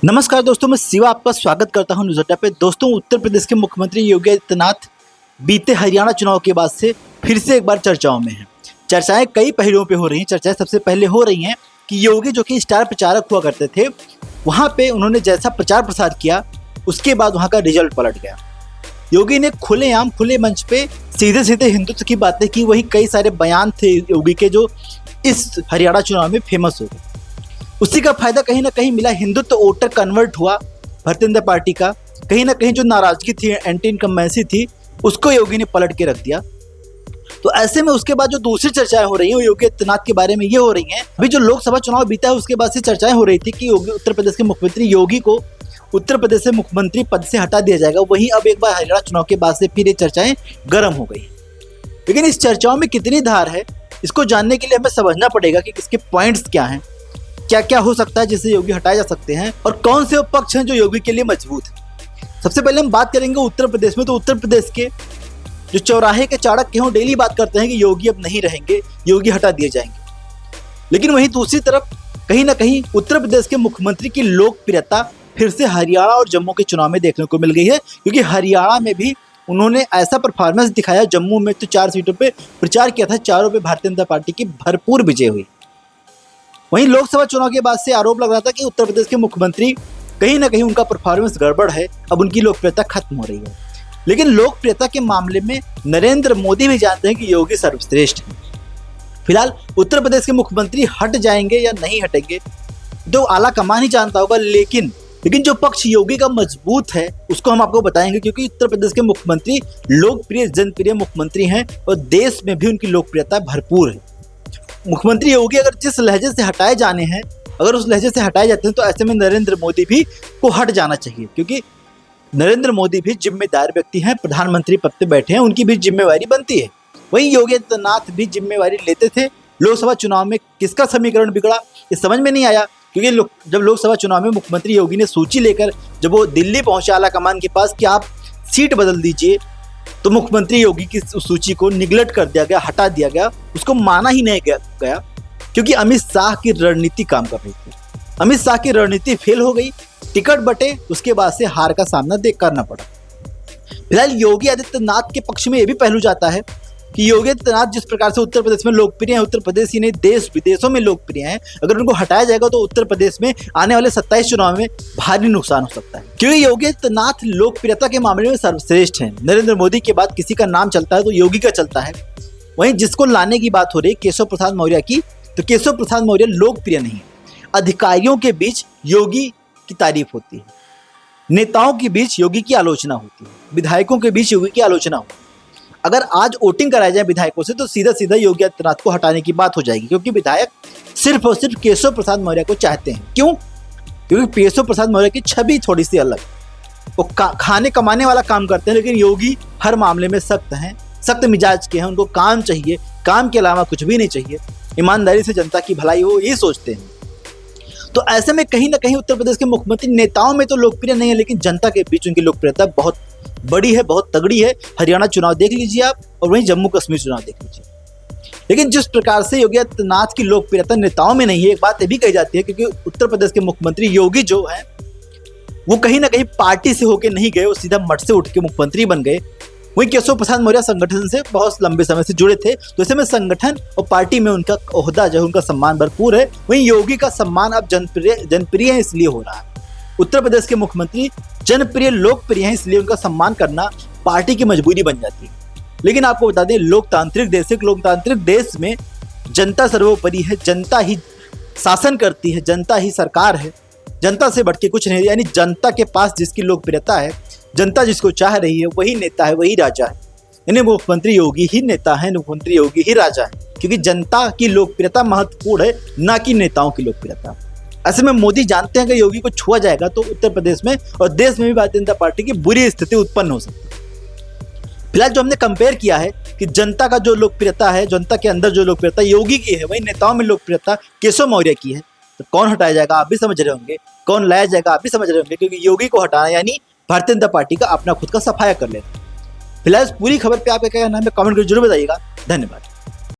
नमस्कार दोस्तों, मैं शिवा आपका स्वागत करता हूं न्यूज़ अड्डा पे। दोस्तों, उत्तर प्रदेश के मुख्यमंत्री योगी आदित्यनाथ बीते हरियाणा चुनाव के बाद से फिर से एक बार चर्चाओं में हैं। चर्चाएं कई पहलुओं पे हो रही हैं। चर्चाएं सबसे पहले हो रही हैं कि योगी जो कि स्टार प्रचारक हुआ करते थे, वहाँ पे उन्होंने जैसा प्रचार प्रसार किया उसके बाद वहाँ का रिजल्ट पलट गया। योगी ने खुलेआम खुले मंच पे सीधे सीधे हिंदुत्व की बातें की। वही कई सारे बयान थे योगी के जो इस हरियाणा चुनाव में फेमस हो गए। उसी का फायदा कहीं ना कहीं मिला। हिंदुत्व वोटर कन्वर्ट हुआ भारतीय जनता पार्टी का। कहीं ना कहीं जो नाराजगी थी, एंटी इनकम्बेंसी थी, उसको योगी ने पलट के रख दिया। तो ऐसे में उसके बाद जो दूसरी चर्चाएं हो रही हैं वो योगी आदित्यनाथ के बारे में ये हो रही हैं। अभी जो लोकसभा चुनाव बीता है उसके बाद से चर्चाएं हो रही थी कि योगी उत्तर प्रदेश के मुख्यमंत्री योगी को उत्तर प्रदेश से मुख्यमंत्री पद से हटा दिया जाएगा। वहीं अब एक बार हरियाणा चुनाव के बाद से फिर ये चर्चाएं गर्म हो गई। लेकिन इस चर्चाओं में कितनी धार है, इसको जानने के लिए हमें समझना पड़ेगा कि इसके पॉइंट्स क्या हैं, क्या क्या हो सकता है जिससे योगी हटाए जा सकते हैं, और कौन से वो पक्ष हैं जो योगी के लिए मजबूत है। सबसे पहले हम बात करेंगे उत्तर प्रदेश में। तो उत्तर प्रदेश के जो चौराहे के चाणक्य हैं डेली बात करते हैं कि योगी अब नहीं रहेंगे, योगी हटा दिए जाएंगे। लेकिन वहीं दूसरी तरफ कहीं ना कहीं उत्तर प्रदेश के मुख्यमंत्री की लोकप्रियता फिर से हरियाणा और जम्मू के चुनाव में देखने को मिल गई है, क्योंकि हरियाणा में भी उन्होंने ऐसा परफॉर्मेंस दिखाया। जम्मू में तो 4 सीटों पर प्रचार किया था, चारों पे भारतीय जनता पार्टी की भरपूर विजय हुई। वहीं लोकसभा चुनाव के बाद से आरोप लग रहा था कि उत्तर प्रदेश के मुख्यमंत्री कहीं ना कहीं उनका परफॉर्मेंस गड़बड़ है, अब उनकी लोकप्रियता खत्म हो रही है। लेकिन लोकप्रियता के मामले में नरेंद्र मोदी भी जानते हैं कि योगी सर्वश्रेष्ठ हैं। फिलहाल उत्तर प्रदेश के मुख्यमंत्री हट जाएंगे या नहीं हटेंगे तो आला कमान ही जानता होगा। लेकिन जो पक्ष योगी का मजबूत है उसको हम आपको बताएंगे, क्योंकि उत्तर प्रदेश के मुख्यमंत्री लोकप्रिय जनप्रिय मुख्यमंत्री हैं और देश में भी उनकी लोकप्रियता भरपूर है। मुख्यमंत्री योगी अगर जिस लहजे से हटाए जाने हैं, अगर उस लहजे से हटाए जाते हैं तो ऐसे में नरेंद्र मोदी भी को हट जाना चाहिए, क्योंकि नरेंद्र मोदी भी जिम्मेदार व्यक्ति हैं, प्रधानमंत्री पद पे बैठे हैं, उनकी भी जिम्मेवारी बनती है। वहीं योगी आदित्यनाथ भी जिम्मेवारी लेते थे। लोकसभा चुनाव में किसका समीकरण बिगड़ा ये समझ में नहीं आया, क्योंकि जब लोकसभा चुनाव में मुख्यमंत्री योगी ने सूची लेकर जब वो दिल्ली पहुंचे आला कमान के पास कि आप सीट बदल दीजिए, तो मुख्यमंत्री योगी की सूची को निगलेक्ट कर दिया गया, हटा दिया गया, उसको माना ही नहीं गया, क्योंकि अमित शाह की रणनीति काम कर रही थी। अमित शाह की रणनीति फेल हो गई, टिकट बटे, उसके बाद से हार का सामना करना पड़ा। फिलहाल योगी आदित्यनाथ के पक्ष में यह भी पहलू जाता है कि योगी आदित्यनाथ जिस प्रकार से उत्तर प्रदेश में लोकप्रिय हैं, उत्तर प्रदेश ही नहीं देश विदेशों में लोकप्रिय हैं, अगर उनको हटाया जाएगा तो उत्तर प्रदेश में आने वाले 27 चुनाव में भारी नुकसान हो सकता है, क्योंकि योगी आदित्यनाथ लोकप्रियता के मामले में सर्वश्रेष्ठ हैं। नरेंद्र मोदी के बाद किसी का नाम चलता है तो योगी का चलता है। वहीं जिसको लाने की बात हो रही है केशव प्रसाद मौर्य की, तो केशव प्रसाद मौर्य लोकप्रिय नहीं है। अधिकारियों के बीच योगी की तारीफ होती है, नेताओं के बीच योगी की आलोचना होती है, विधायकों के बीच योगी की आलोचना होती है। अगर आज वोटिंग कराई जाए विधायकों से तो सीधा सीधा योगी आदित्यनाथ को हटाने की बात हो जाएगी, क्योंकि विधायक सिर्फ और सिर्फ केशव प्रसाद मौर्य को चाहते हैं। क्यों? क्योंकि केशव प्रसाद मौर्य की छवि थोड़ी सी अलग, वो खाने कमाने वाला काम करते हैं, लेकिन योगी हर मामले में सख्त हैं, सख्त मिजाज के हैं। उनको काम चाहिए, काम के अलावा कुछ भी नहीं चाहिए, ईमानदारी से जनता की भलाई हो ये सोचते हैं। तो ऐसे में कहीं ना कहीं उत्तर प्रदेश के मुख्यमंत्री नेताओं में तो लोकप्रिय नहीं है, लेकिन जनता के बीच उनकी लोकप्रियता बहुत बड़ी है, बहुत तगड़ी है। हरियाणा चुनाव देख लीजिए आप, और वहीं जम्मू कश्मीर चुनाव देख लीजिए। लेकिन जिस प्रकार से योगी आदित्यनाथ की लोकप्रियता नेताओं में नहीं है, एक बात ये भी कही जाती है, क्योंकि उत्तर प्रदेश के मुख्यमंत्री योगी जो है वो कहीं ना कहीं पार्टी से होके नहीं गए, वो सीधा मठ से उठ के मुख्यमंत्री बन गए। वहीं केशव प्रसाद मौर्य संगठन से बहुत लंबे समय से जुड़े थे, तो ऐसे में संगठन और पार्टी में उनका ओहदा जो है, उनका सम्मान भरपूर है। वहीं योगी का सम्मान अब जनप्रिय है इसलिए हो रहा है। उत्तर प्रदेश के मुख्यमंत्री जनप्रिय लोकप्रिय हैं, इसलिए उनका सम्मान करना पार्टी की मजबूरी बन जाती है। लेकिन आपको बता दें, लोकतांत्रिक देश में जनता सर्वोपरि है, जनता ही शासन करती है, जनता ही सरकार है, जनता से बढ़ के कुछ नहीं। यानी जनता के पास जिसकी लोकप्रियता है, जनता जिसको चाह रही है, वही नेता है, वही राजा है। यानी मुख्यमंत्री योगी ही नेता है, मुख्यमंत्री योगी ही राजा है, क्योंकि जनता की लोकप्रियता महत्वपूर्ण है, ना कि नेताओं की लोकप्रियता। ऐसे में मोदी जानते हैं कि योगी को छुआ जाएगा तो उत्तर प्रदेश में और देश में भी भारतीय जनता पार्टी की बुरी स्थिति उत्पन्न हो सकती है। फिलहाल जो हमने कंपेयर किया है कि जनता का जो लोकप्रियता है, जनता के अंदर जो लोकप्रियता योगी की है, वही नेताओं में लोकप्रियता केशव मौर्य की है। तो कौन हटाया जाएगा आप भी समझ रहे होंगे, कौन लाया जाएगा आप भी समझ रहे होंगे, क्योंकि योगी को हटाना यानी भारतीय जनता पार्टी का अपना खुद का सफाया कर लेना। फिलहाल पूरी खबर पे आपका क्या कहना है कमेंट करके जरूर बताइएगा। धन्यवाद।